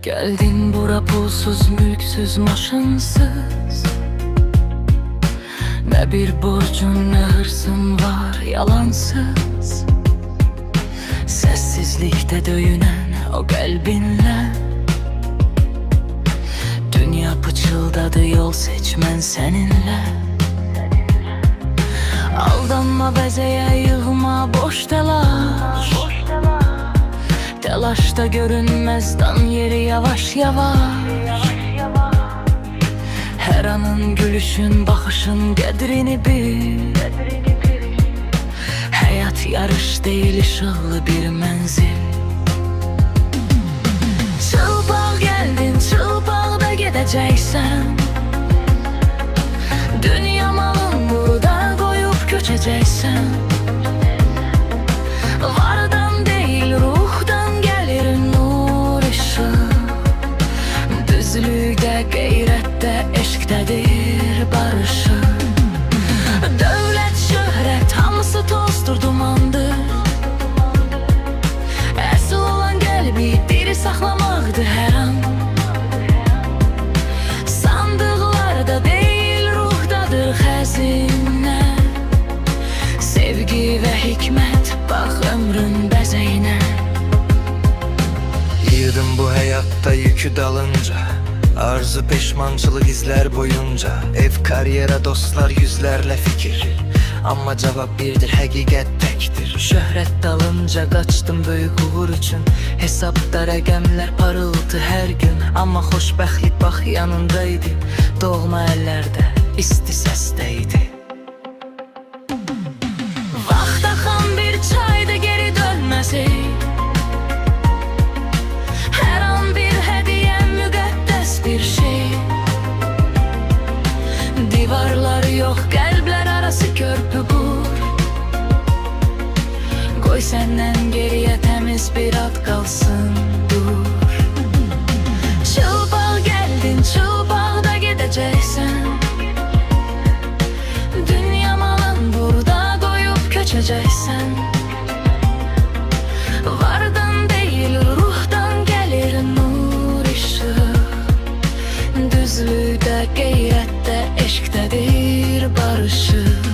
Geldin bura pulsuz, mülksüz, maşınsız. Ne bir borcun ne hırsın var yalansız. Sessizlikte döyünen o kalbinle dünya pıçıldadı, yol seçmen seninle. Aldanma, bezeye yığma, boş telaş. Telaşta görünmez dan yeri yavaş yavaş. Her anın gülüşün, bakışın qədrini bil. Hayat yarış değil, ışıklı bir menzil. Çılpaq geldin, çılpaqda gedəcəksən. Dünya malın burada koyup köçəcəksən. Vardan değil, ruhdan gelir nur ışık. Düzlükdə, qeyrətdə, eşqdədir barışıq. Dövlət, şöhrət, hamısı tozdur, dumandır. Əsl olan qəlbi diri saxlamaqdır hər an. Sandıqlarda deyil, ruhdadır xəzinə. Sevgi və hikmət, bax ömrün bəzəyinə. Yığdım bu hayatta yükü dalınca, arzu peşmançılık izler boyunca. Ev, karyera, dostlar, yüzlerle fikir. Ama cevap birdir, həqiqət təkdir. Şöhrət dalınca qaçdım böyük uğur üçün. Hesabda rəqəmlər parıltı hər gün. Amma xoşbəxtlik bax yanındaydı. Doğma əllərdə, isti səsdəydi. Vaxt axan bir çayda geri dönməzik. Hər an bir hədiyyə, müqəddəs bir şey. Divarlar yox, qəlblər arası körpü qur. Qoy səndən geriyə təmiz bir ad qalsın, dur. Çılpaq gəldin, çılpaqda gedəcəksən. Dünya malın burada qoyub köçəcəksən. Vardan deyil, ruhdan gəlir nur ışık. Düzlükdə, qeyrətdə, eşqdədir barışıq.